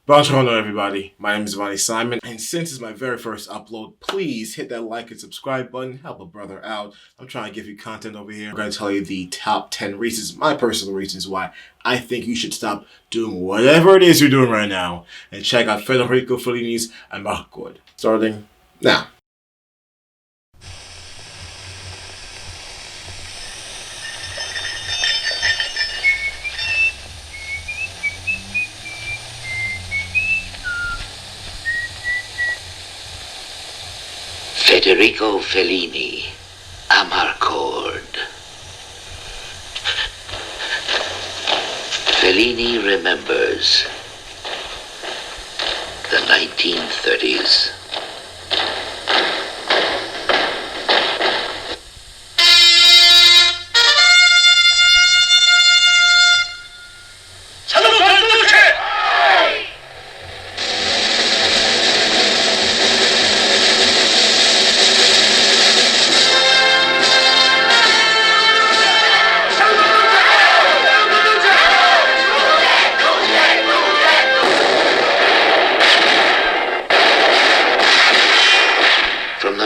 Bonjour everybody, my name is Ronnie Simon, and since it's my very first upload, please hit that like and subscribe button, help a brother out. I'm trying to give you content over here. I'm going to tell you the top 10 reasons, my personal reasons why I think you should stop doing whatever it is you're doing right now, and check out Federico Fellini's Amarcord. Starting now. Federico Fellini, Amarcord. Fellini remembers the 1930s.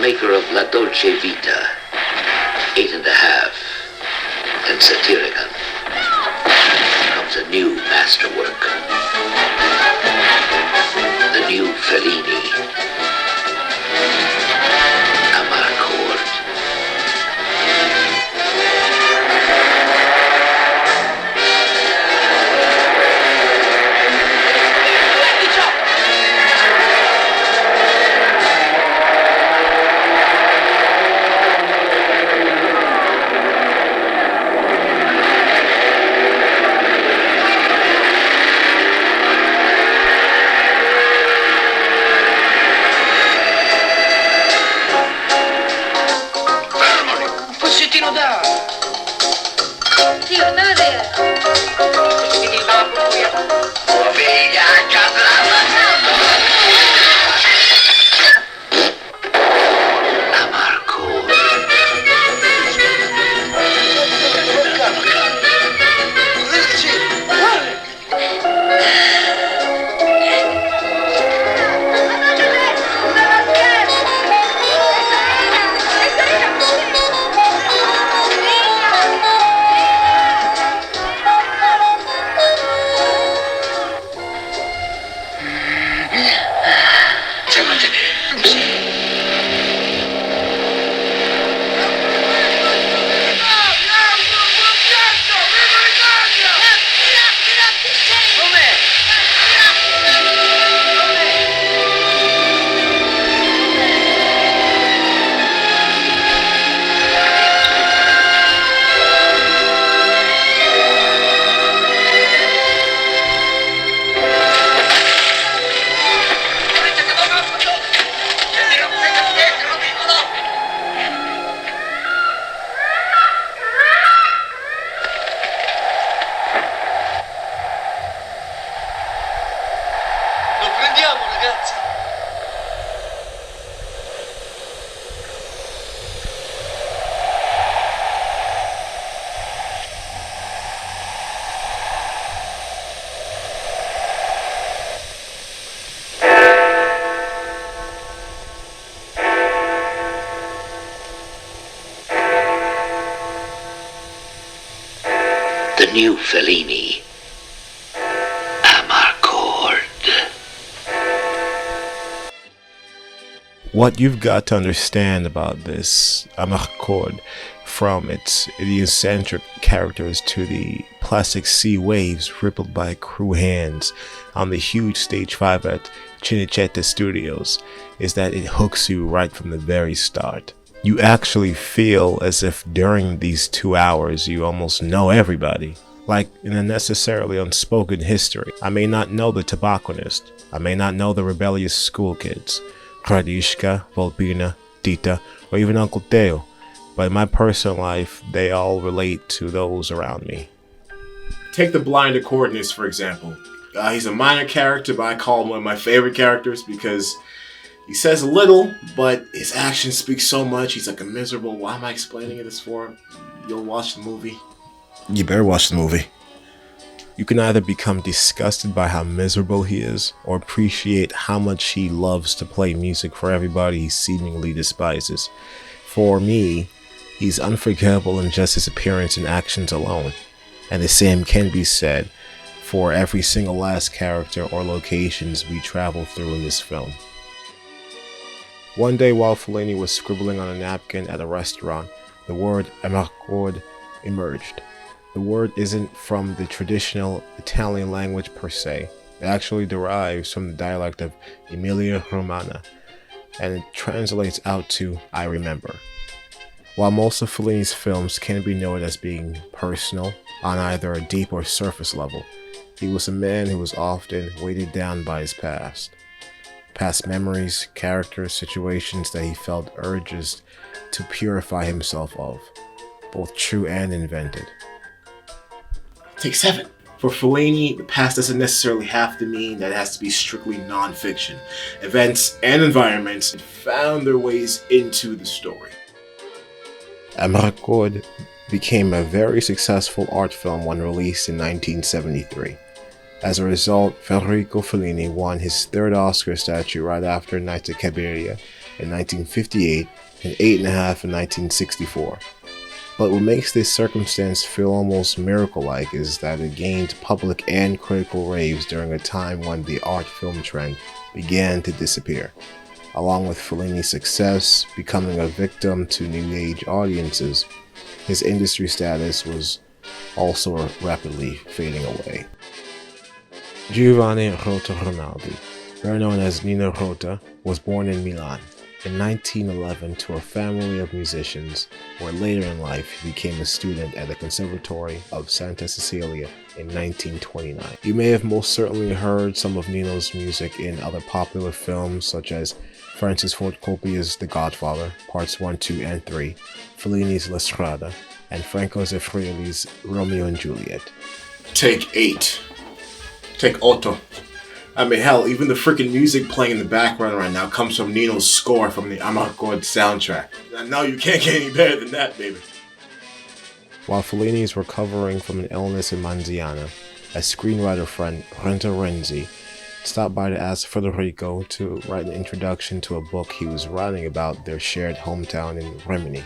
Maker of La Dolce Vita, 8½, and Satyricon, comes a new masterwork. The new Fellini, Amarcord. The new Fellini, Amarcord. What you've got to understand about this Amarcord, from its idiosyncratic characters to the plastic sea waves rippled by crew hands on the huge stage 5 at Cinecittà Studios, is that it hooks you right from the very start. You actually feel as if during these 2 hours you almost know everybody. Like in a necessarily unspoken history. I may not know the tobacconist. I may not know the rebellious school kids. Radishka, Volpina, Tita, or even Uncle Teo. But in my personal life, they all relate to those around me. Take the blind accordionist, for example. He's a minor character, but I call him one of my favorite characters because he says little, but his actions speak so much. He's like a miserable. Why am I explaining it this for? You'll watch the movie. You better watch the movie. You can either become disgusted by how miserable he is, or appreciate how much he loves to play music for everybody he seemingly despises. For me, he's unforgettable in just his appearance and actions alone, and the same can be said for every single last character or locations we travel through in this film. One day while Fellini was scribbling on a napkin at a restaurant, the word Amarcord emerged. The word isn't from the traditional Italian language per se. It actually derives from the dialect of Emilia-Romagna, and it translates out to I remember. While most of Fellini's films can be noted as being personal on either a deep or surface level, he was a man who was often weighted down by his past memories, characters, situations that he felt urges to purify himself of, both true and invented. Take 7. For Fellini, the past doesn't necessarily have to mean that it has to be strictly non-fiction. Events and environments found their ways into the story. Amarcord became a very successful art film when released in 1973. As a result, Federico Fellini won his third Oscar statue right after Nights at Cabiria in 1958 and 8.5 in 1964. But what makes this circumstance feel almost miracle-like is that it gained public and critical raves during a time when the art film trend began to disappear. Along with Fellini's success becoming a victim to new age audiences, his industry status was also rapidly fading away. Giovanni Rota Rinaldi, better known as Nino Cota, was born in Milan in 1911 to a family of musicians, where later in life he became a student at the Conservatory of Santa Cecilia in 1929. You may have most certainly heard some of Nino's music in other popular films such as Francis Ford Coppola's The Godfather, Parts 1, 2, and 3, Fellini's La Strada, and Franco Zeffirelli's Romeo and Juliet. Take 8. Take 8. I mean, hell, even the freaking music playing in the background right now comes from Nino's score from the Amarcord soundtrack. And now you can't get any better than that, baby. While Fellini is recovering from an illness in Manziana, a screenwriter friend, Renta Renzi, stopped by to ask Federico to write an introduction to a book he was writing about their shared hometown in Rimini.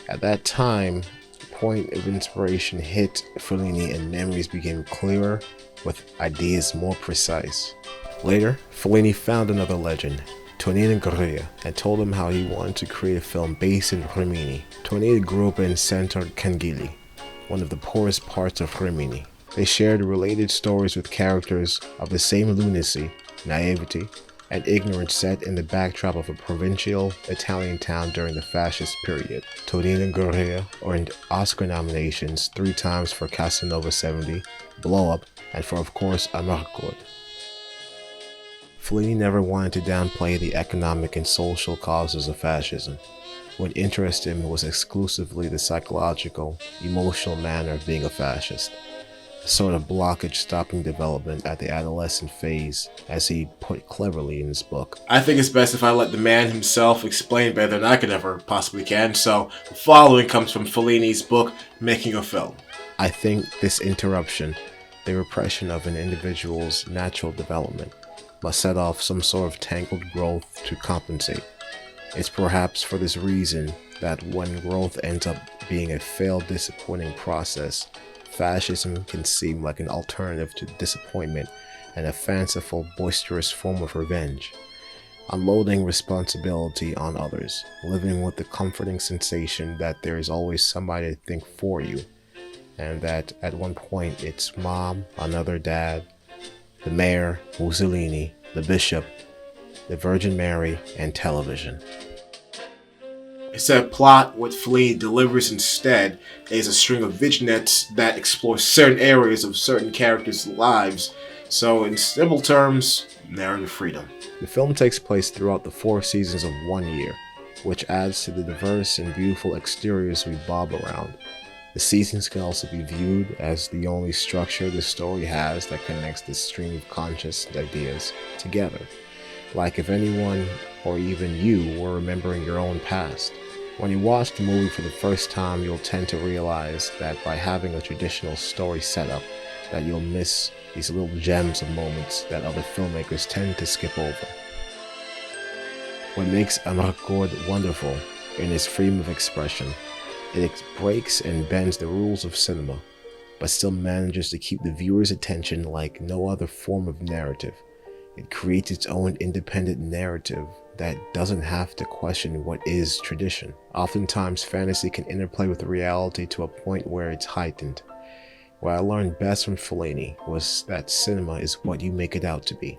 At that time, the point of inspiration hit Fellini and memories became clearer, with ideas more precise. Later, Fellini found another legend, Tonino Guerra, and told him how he wanted to create a film based in Rimini. Tonino grew up in Centro Cangili, one of the poorest parts of Rimini. They shared related stories with characters of the same lunacy, naivety, and ignorance set in the backdrop of a provincial Italian town during the fascist period. Tonino Guerra earned Oscar nominations 3 times for Casanova 70, Blow Up, and for, of course, Amarcord. Fellini never wanted to downplay the economic and social causes of fascism. What interested him was exclusively the psychological, emotional manner of being a fascist, a sort of blockage stopping development at the adolescent phase, as he put it cleverly in his book. I think it's best if I let the man himself explain better than I could ever possibly can, so the following comes from Fellini's book, Making a Film. I think this interruption, the repression of an individual's natural development, must set off some sort of tangled growth to compensate. It's perhaps for this reason that when growth ends up being a failed, disappointing process, fascism can seem like an alternative to disappointment and a fanciful, boisterous form of revenge. Unloading responsibility on others, living with the comforting sensation that there is always somebody to think for you, and that at one point it's mom, another dad, the mayor, Mussolini, the bishop, the Virgin Mary, and television. Instead of plot, what Fellini delivers instead is a string of vignettes that explore certain areas of certain characters' lives. So in simple terms, narrative freedom. The film takes place throughout the 4 seasons of 1 year, which adds to the diverse and beautiful exteriors we bob around. The seasons can also be viewed as the only structure the story has that connects the stream of conscious ideas together. Like if anyone, or even you, were remembering your own past. When you watch the movie for the first time, you'll tend to realize that by having a traditional story setup, that you'll miss these little gems of moments that other filmmakers tend to skip over. What makes Amarcord wonderful in its freedom of expression, it breaks and bends the rules of cinema, but still manages to keep the viewer's attention like no other form of narrative. It creates its own independent narrative that doesn't have to question what is tradition. Oftentimes, fantasy can interplay with reality to a point where it's heightened. What I learned best from Fellini was that cinema is what you make it out to be,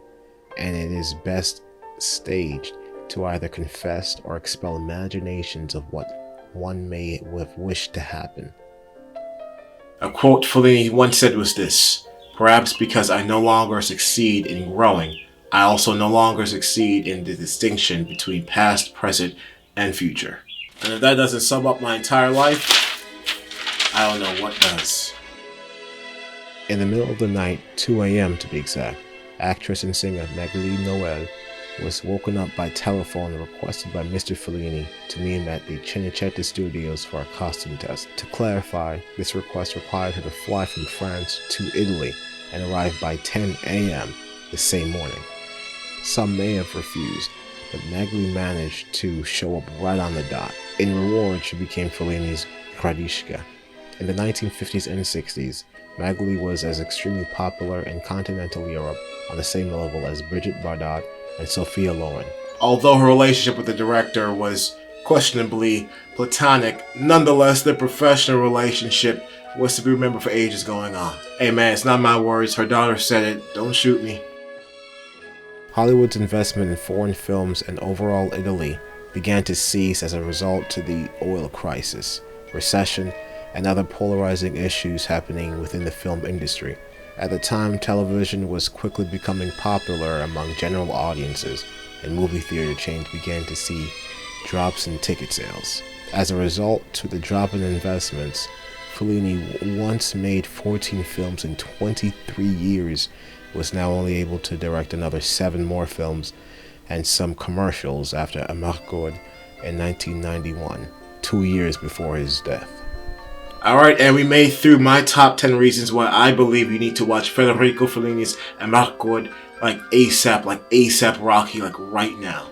and it is best staged to either confess or expel imaginations of what one may have wished to happen. A quote Fellini once said was this: "Perhaps because I no longer succeed in growing, I also no longer succeed in the distinction between past, present, and future." And if that doesn't sum up my entire life, I don't know what does. In the middle of the night, 2 a.m. to be exact, actress and singer Magli was woken up by telephone and requested by Mr. Fellini to meet him at the Cinecittà studios for a costume test. To clarify, this request required her to fly from France to Italy and arrive by 10 a.m. the same morning. Some may have refused, but Magli managed to show up right on the dot. In reward, she became Fellini's Gradishka. In the 1950s and 60s, Magli was as extremely popular in continental Europe on the same level as Brigitte Bardot and Sophia Loren. Although her relationship with the director was questionably platonic, nonetheless their professional relationship was to be remembered for ages going on. Hey man, it's not my words, her daughter said it, don't shoot me. Hollywood's investment in foreign films and overall Italy began to cease as a result to the oil crisis, recession, and other polarizing issues happening within the film industry. At the time, television was quickly becoming popular among general audiences, and movie theater chains began to see drops in ticket sales. As a result to the drop in investments, Fellini, once made 14 films in 23 years, was now only able to direct another 7 more films and some commercials after Amarcord in 1991, 2 years before his death. Alright, and we made through my top 10 reasons why I believe you need to watch Federico Fellini's Amarcord like ASAP Rocky, like right now.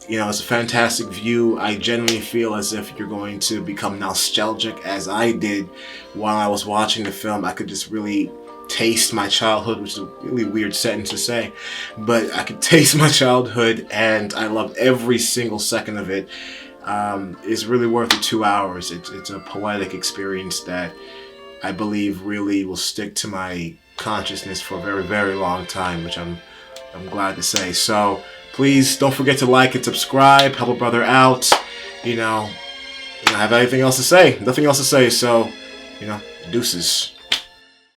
It's a fantastic view. I genuinely feel as if you're going to become nostalgic as I did while I was watching the film. I could just really taste my childhood, which is a really weird sentence to say, but I could taste my childhood and I loved every single second of it. It's really worth the 2 hours. It's a poetic experience that I believe really will stick to my consciousness for a very, very long time, which I'm glad to say. So please don't forget to like and subscribe, help a brother out. I don't have anything else to say. Nothing else to say, so, deuces.